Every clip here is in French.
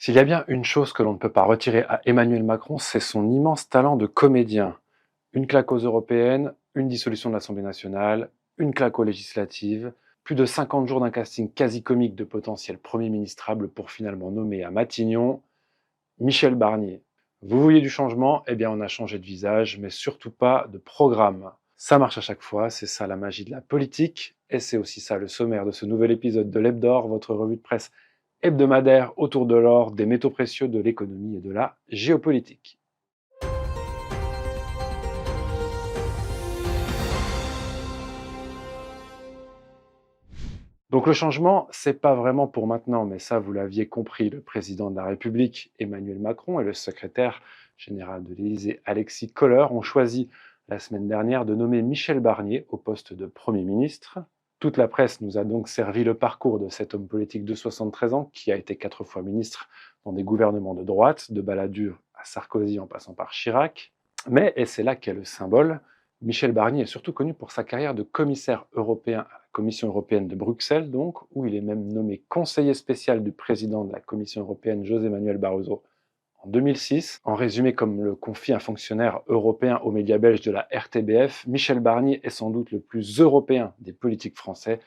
S'il y a bien une chose que l'on ne peut pas retirer à Emmanuel Macron, c'est son immense talent de comédien. Une claque aux européennes, une dissolution de l'Assemblée nationale, une claque aux législatives, plus de 50 jours d'un casting quasi comique de potentiel Premier ministrable pour finalement nommer à Matignon Michel Barnier. Vous vouliez du changement? Eh bien on a changé de visage, mais surtout pas de programme. Ça marche à chaque fois, c'est ça la magie de la politique, et c'est aussi ça le sommaire de ce nouvel épisode de l'Hebdor, votre revue de presse hebdomadaire autour de l'or, des métaux précieux, de l'économie et de la géopolitique. Donc le changement, c'est pas vraiment pour maintenant, mais ça vous l'aviez compris, le président de la République, Emmanuel Macron, et le secrétaire général de l'Élysée, Alexis Kohler, ont choisi la semaine dernière de nommer Michel Barnier au poste de Premier ministre. Toute la presse nous a donc servi le parcours de cet homme politique de 73 ans, qui a été 4 fois ministre dans des gouvernements de droite, de Balladur à Sarkozy en passant par Chirac. Mais, et c'est là qu'est le symbole, Michel Barnier est surtout connu pour sa carrière de commissaire européen à la Commission européenne de Bruxelles, donc, où il est même nommé conseiller spécial du président de la Commission européenne, José Manuel Barroso, en 2006. En résumé, comme le confie un fonctionnaire européen aux médias belges de la RTBF, Michel Barnier est sans doute le plus européen des politiques français,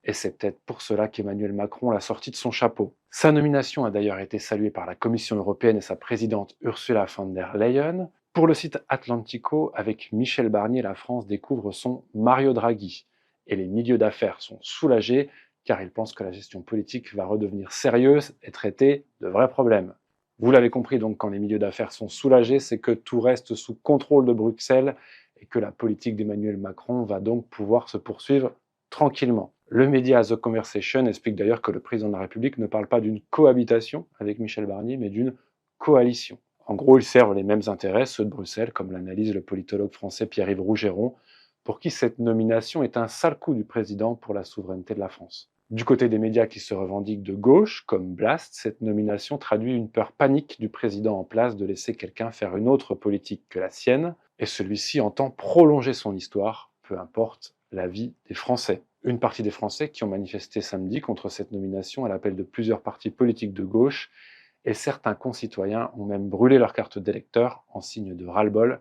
et c'est peut-être pour cela qu'Emmanuel Macron l'a sorti de son chapeau. Sa nomination a d'ailleurs été saluée par la Commission européenne et sa présidente Ursula von der Leyen. Pour le site Atlantico, avec Michel Barnier, la France découvre son Mario Draghi. Et les milieux d'affaires sont soulagés car ils pensent que la gestion politique va redevenir sérieuse et traiter de vrais problèmes. Vous l'avez compris, donc, quand les milieux d'affaires sont soulagés, c'est que tout reste sous contrôle de Bruxelles et que la politique d'Emmanuel Macron va donc pouvoir se poursuivre tranquillement. Le média The Conversation explique d'ailleurs que le président de la République ne parle pas d'une cohabitation avec Michel Barnier, mais d'une coalition. En gros, ils servent les mêmes intérêts, ceux de Bruxelles, comme l'analyse le politologue français Pierre-Yves Rougeron, pour qui cette nomination est un sale coup du président pour la souveraineté de la France. Du côté des médias qui se revendiquent de gauche, comme Blast, cette nomination traduit une peur panique du président en place de laisser quelqu'un faire une autre politique que la sienne, et celui-ci entend prolonger son histoire, peu importe l'avis des Français. Une partie des Français qui ont manifesté samedi contre cette nomination à l'appel de plusieurs partis politiques de gauche, et certains concitoyens ont même brûlé leur carte d'électeur en signe de ras-le-bol,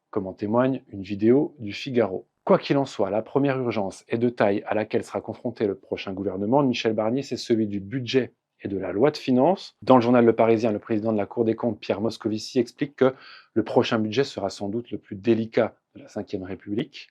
comme en témoigne une vidéo du Figaro. Quoi qu'il en soit, la première urgence et de taille à laquelle sera confronté le prochain gouvernement de Michel Barnier, c'est celui du budget et de la loi de finances. Dans le journal Le Parisien, le président de la Cour des comptes, Pierre Moscovici, explique que le prochain budget sera sans doute le plus délicat de la Ve République,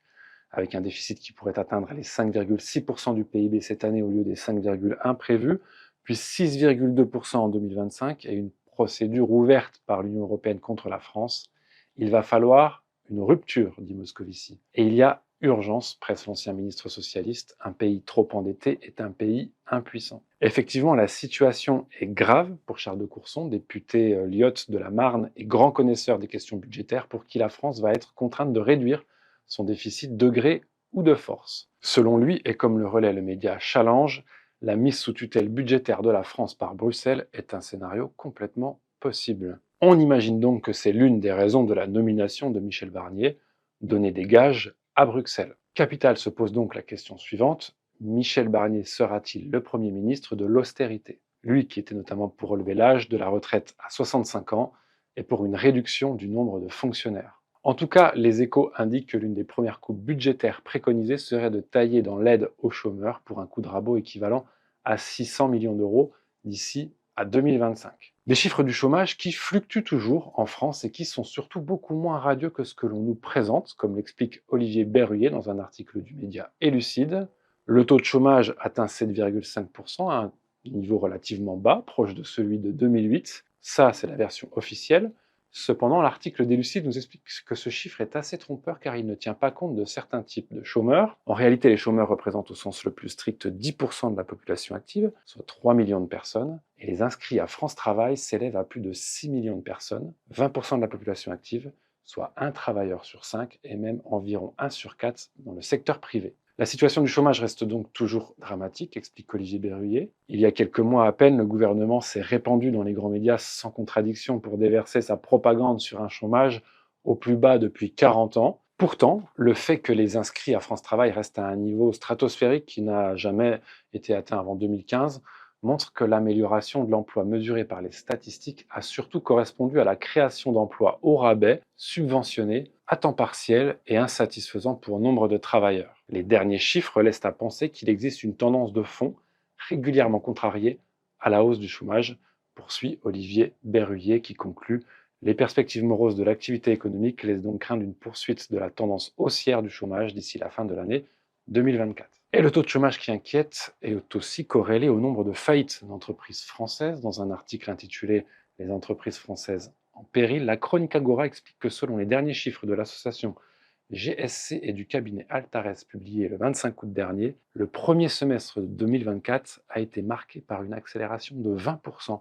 avec un déficit qui pourrait atteindre les 5,6% du PIB cette année au lieu des 5,1% prévus, puis 6,2% en 2025 et une procédure ouverte par l'Union européenne contre la France. Il va falloir une rupture, dit Moscovici. Et il y a urgence, presse l'ancien ministre socialiste, un pays trop endetté est un pays impuissant. Effectivement, la situation est grave pour Charles de Courson, député lyote de la Marne et grand connaisseur des questions budgétaires, pour qui la France va être contrainte de réduire son déficit de gré ou de force. Selon lui, et comme le relaie le média Challenge, la mise sous tutelle budgétaire de la France par Bruxelles est un scénario complètement possible. On imagine donc que c'est l'une des raisons de la nomination de Michel Barnier, donner des gages à Bruxelles. Capital se pose donc la question suivante: Michel Barnier sera-t-il le Premier ministre de l'austérité? Lui qui était notamment pour relever l'âge de la retraite à 65 ans et pour une réduction du nombre de fonctionnaires. En tout cas, les Échos indiquent que l'une des premières coupes budgétaires préconisées serait de tailler dans l'aide aux chômeurs pour un coup de rabot équivalent à 600 millions d'euros d'ici à 2025. Des chiffres du chômage qui fluctuent toujours en France et qui sont surtout beaucoup moins radieux que ce que l'on nous présente, comme l'explique Olivier Berruyer dans un article du média Élucide. Le taux de chômage atteint 7,5%, à un niveau relativement bas, proche de celui de 2008. Ça, c'est la version officielle. Cependant, l'article d'Élucide nous explique que ce chiffre est assez trompeur car il ne tient pas compte de certains types de chômeurs. En réalité, les chômeurs représentent au sens le plus strict 10% de la population active, soit 3 millions de personnes, et les inscrits à France Travail s'élèvent à plus de 6 millions de personnes, 20% de la population active, soit un travailleur sur 5 et même environ 1 sur 4 dans le secteur privé. La situation du chômage reste donc toujours dramatique, explique Olivier Berruyer. Il y a quelques mois à peine, le gouvernement s'est répandu dans les grands médias sans contradiction pour déverser sa propagande sur un chômage au plus bas depuis 40 ans. Pourtant, le fait que les inscrits à France Travail restent à un niveau stratosphérique qui n'a jamais été atteint avant 2015 montre que l'amélioration de l'emploi mesurée par les statistiques a surtout correspondu à la création d'emplois au rabais, subventionnés, à temps partiel et insatisfaisants pour nombre de travailleurs. Les derniers chiffres laissent à penser qu'il existe une tendance de fond régulièrement contrariée à la hausse du chômage, poursuit Olivier Berruyer qui conclut: les perspectives moroses de l'activité économique laissent donc craindre une poursuite de la tendance haussière du chômage d'ici la fin de l'année 2024. Et le taux de chômage qui inquiète est aussi corrélé au nombre de faillites d'entreprises françaises. Dans un article intitulé Les entreprises françaises en péril, la chronique Agora explique que selon les derniers chiffres de l'association GSC et du cabinet Altares publié le 25 août dernier, le premier semestre de 2024 a été marqué par une accélération de 20%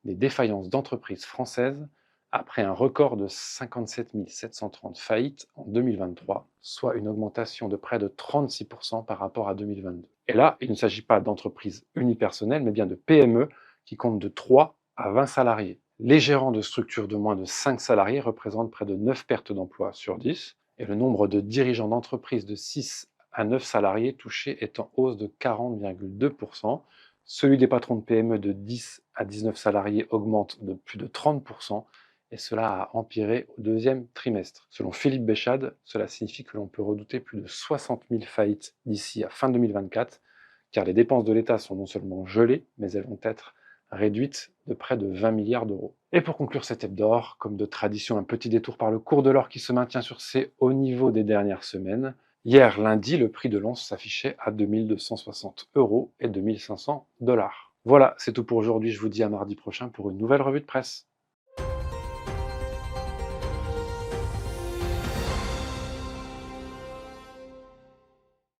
des défaillances d'entreprises françaises, après un record de 57 730 faillites en 2023, soit une augmentation de près de 36% par rapport à 2022. Et là, il ne s'agit pas d'entreprises unipersonnelles, mais bien de PME qui comptent de 3 à 20 salariés. Les gérants de structures de moins de 5 salariés représentent près de 9 pertes d'emplois sur 10, et le nombre de dirigeants d'entreprises de 6 à 9 salariés touchés est en hausse de 40,2%. Celui des patrons de PME de 10 à 19 salariés augmente de plus de 30%, et cela a empiré au deuxième trimestre. Selon Philippe Béchade, cela signifie que l'on peut redouter plus de 60 000 faillites d'ici à fin 2024, car les dépenses de l'État sont non seulement gelées, mais elles vont être réduites de près de 20 milliards d'euros. Et pour conclure cet hebdo, comme de tradition, un petit détour par le cours de l'or qui se maintient sur ses hauts niveaux des dernières semaines. Hier, lundi, le prix de l'once s'affichait à 2260 € et 2500 $. Voilà, c'est tout pour aujourd'hui. Je vous dis à mardi prochain pour une nouvelle revue de presse.